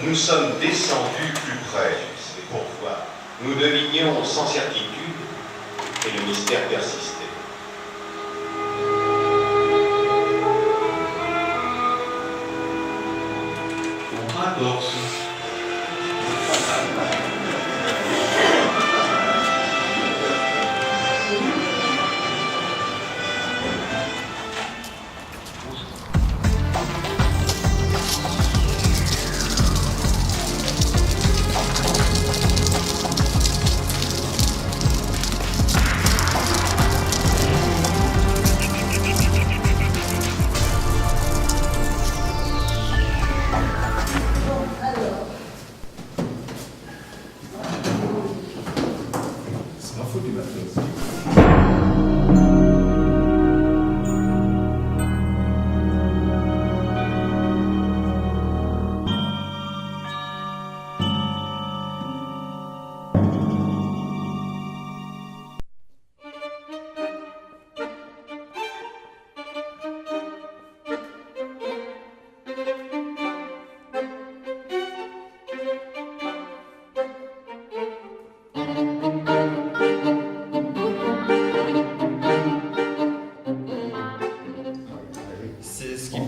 nous sommes descendus plus près, c'est pourquoi nous devinions sans certitude et le mystère persistait. On adore ça.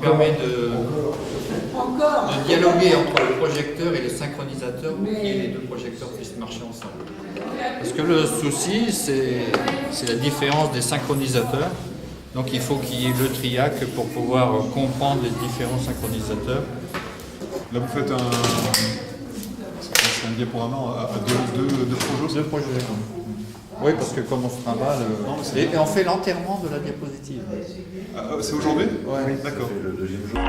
Permet de dialoguer entre le projecteur et le synchronisateur pour que les deux projecteurs puissent marcher ensemble. Parce que le souci, c'est la différence des synchronisateurs. Donc il faut qu'il y ait le triac pour pouvoir comprendre les différents synchronisateurs. Là vous faites un diaporama à deux projets. Deux projets. Oui, parce que comme on se trimballe, et on fait l'enterrement de la diapositive. C'est aujourd'hui? Oui, d'accord. Le deuxième jour.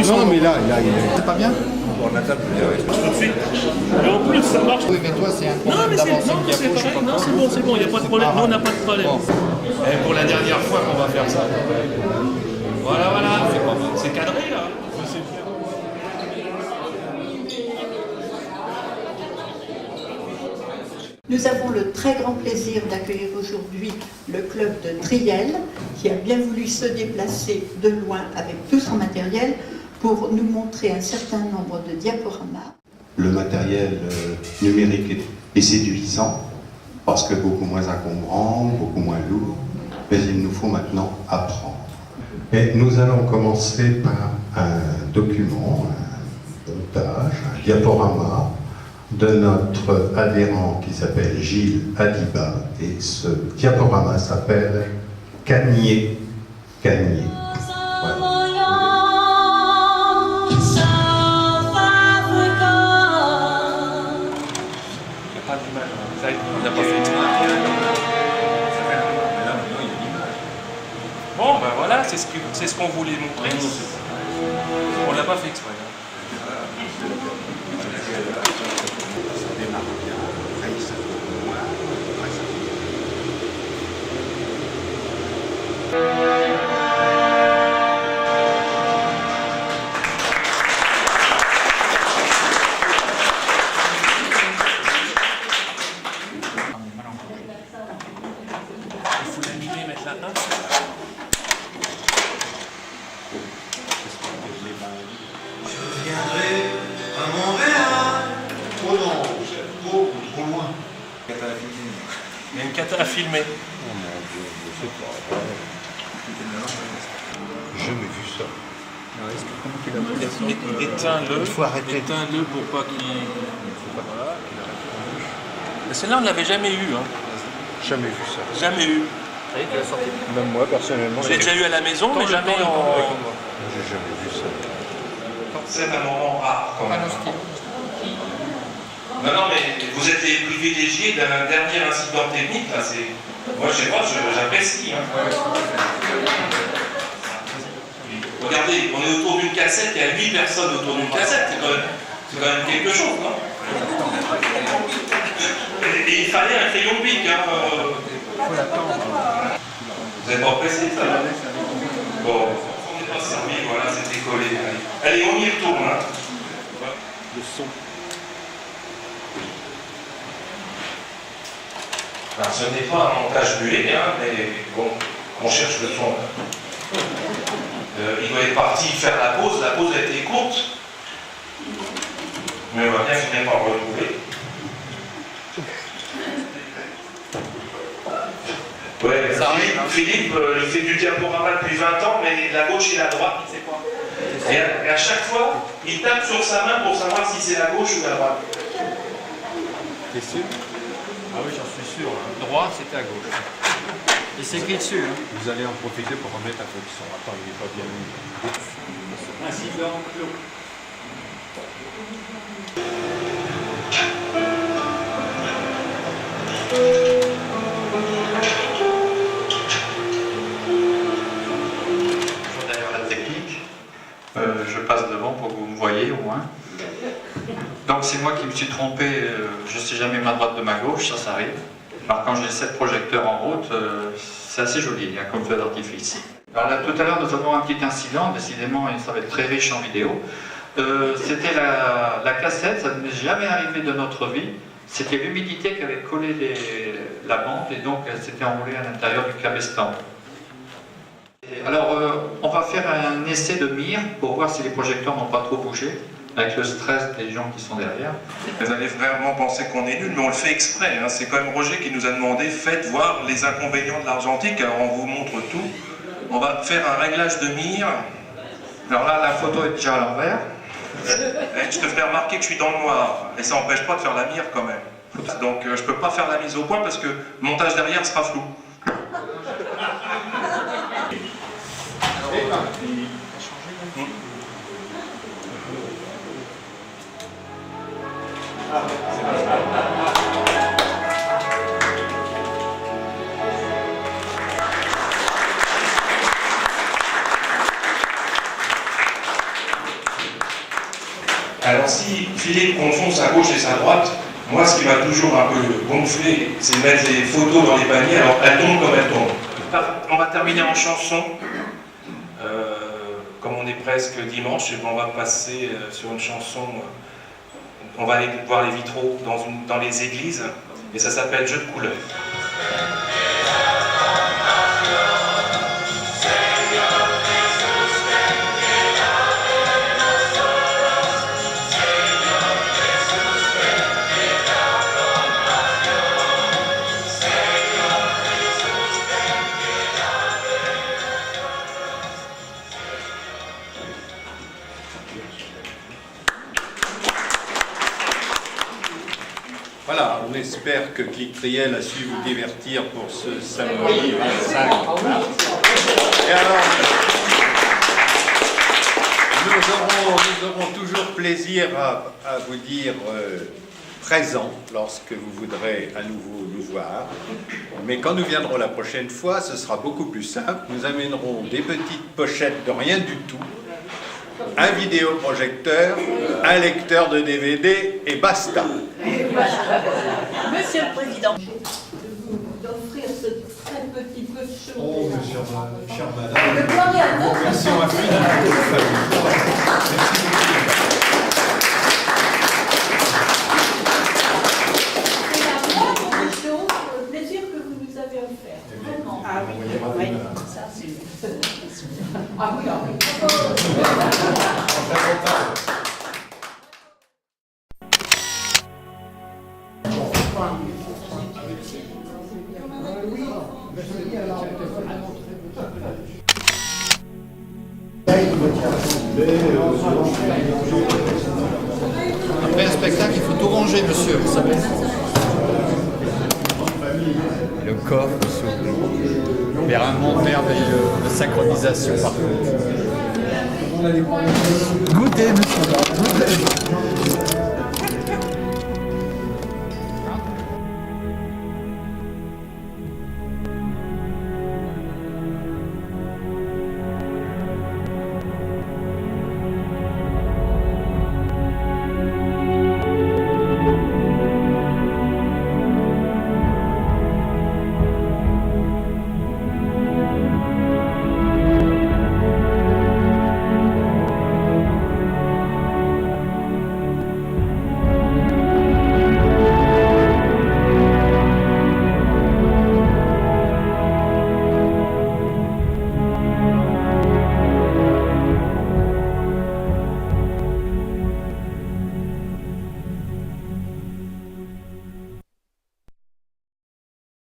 Non, mais là, c'est pas bien? On a table. Tout de suite. Et en plus, ça marche. Oui, mais toi, c'est un Non, mais c'est pareil. Non, c'est bon, il n'y a pas de problème. Nous, on n'a pas de problème. Et pour la dernière fois qu'on va faire ça. Voilà. C'est cadré, là. Nous avons le très grand plaisir d'accueillir aujourd'hui le club de Triel qui a bien voulu se déplacer de loin avec tout son matériel pour nous montrer un certain nombre de diaporamas. Le matériel numérique est séduisant parce que beaucoup moins encombrant, beaucoup moins lourd, mais il nous faut maintenant apprendre. Et nous allons commencer par un document, un montage, un diaporama de notre adhérent qui s'appelle Gilles Adiba, et ce diaporama s'appelle Cagné. Voilà. On n'a pas fait exprès. Bon, ben voilà, c'est ce qu'on voulait montrer. On l'a pas fait exprès. Il faut l'animer, mettre la 1. Je viendrai à Montréal. Oh non, c'est trop loin. Il y a une cata à filmer. Oh mon Dieu, je sais pas. J'ai jamais vu ça. Éteins-le. Il faut arrêter. Éteins-le pour pas qu'il... Voilà. Mais celle-là, on ne l'avait jamais eu. Hein. Jamais vu ça. Jamais eu. Même moi, personnellement. Je l'ai déjà eu à la maison, mais jamais en... J'ai jamais vu ça. C'est un moment rare quand même. Non, mais vous êtes les privilégiés d'un dernier incident technique, là, moi, je sais pas, j'apprécie. Hein. Regardez, on est autour d'une cassette, il y a 8 personnes autour d'une cassette, c'est quand même quelque chose, non? Et il fallait un crayon bic, hein. Vous n'êtes pas pressé, ça? Bon, on est pas servi, voilà, c'était collé. Allez, on y retourne. Hein. Le son. Alors, ce n'est pas un montage muet, hein, mais bon, on cherche le son. Il doit être parti faire la pause a été courte, mais on va bien finir par le retrouver. Ouais, Philippe, il fait du diaporama depuis 20 ans, mais la gauche et la droite, il sait quoi. Et à chaque fois, il tape sur sa main pour savoir si c'est la gauche ou la droite. T'es sûr? Ah oui, j'en suis sûr. Droit, c'était à gauche. Et c'est écrit dessus. Hein. Vous allez en profiter pour remettre un peu de son. Attends, il n'est pas bien mis. Ainsi de l'enclos. Derrière la technique, je passe devant pour que vous me voyez au moins. Donc c'est moi qui me suis trompé, je ne sais jamais ma droite de ma gauche, ça arrive. Alors quand j'ai 7 projecteurs en route, c'est assez joli, hein, comme feu d'artifice. Alors là, tout à l'heure nous avons un petit incident, décidément ça va être très riche en vidéo. C'était la cassette, ça ne m'est jamais arrivé de notre vie. C'était l'humidité qui avait collé la bande et donc elle s'était enroulée à l'intérieur du cabestan. Alors on va faire un essai de mire pour voir si les projecteurs n'ont pas trop bougé, avec le stress des gens qui sont derrière. Vous allez vraiment penser qu'on est nul, mais on le fait exprès. Hein. C'est quand même Roger qui nous a demandé, faites voir les inconvénients de l'argentique, alors on vous montre tout. On va faire un réglage de mire. Alors là, la photo est déjà à l'envers. Je te ferai remarquer que je suis dans le noir, et ça n'empêche pas de faire la mire quand même. Donc je ne peux pas faire la mise au point parce que le montage derrière sera flou. Alors si Philippe confond sa gauche et sa droite, moi ce qui m'a toujours un peu gonflé, c'est de mettre les photos dans les paniers, alors elles tombent comme elles tombent. On va terminer en chanson. Comme on est presque dimanche, on va passer sur une chanson, on va aller voir les vitraux dans les églises, et ça s'appelle Jeu de couleurs. Voilà, on espère que Clic Triel a su vous divertir pour ce samedi 25 mars. Et alors, nous aurons toujours plaisir à vous dire présent lorsque vous voudrez à nouveau nous voir. Mais quand nous viendrons la prochaine fois, ce sera beaucoup plus simple. Nous amènerons des petites pochettes de rien du tout, un vidéoprojecteur, un lecteur de DVD et basta. Monsieur le Président, d'offrir ce très petit peu de choses. Oh, chère madame. Merci infiniment de votre C'est la moindre des choses, le plaisir que vous nous avez offert. Vraiment. Ah oui, ça c'est... Ah oui, ah oui. Après un spectacle, il faut tout ranger, monsieur, vous savez. Le coffre s'ouvre vers un monde merveilleux de synchronisation partout. Goûtez, monsieur. Goûtez.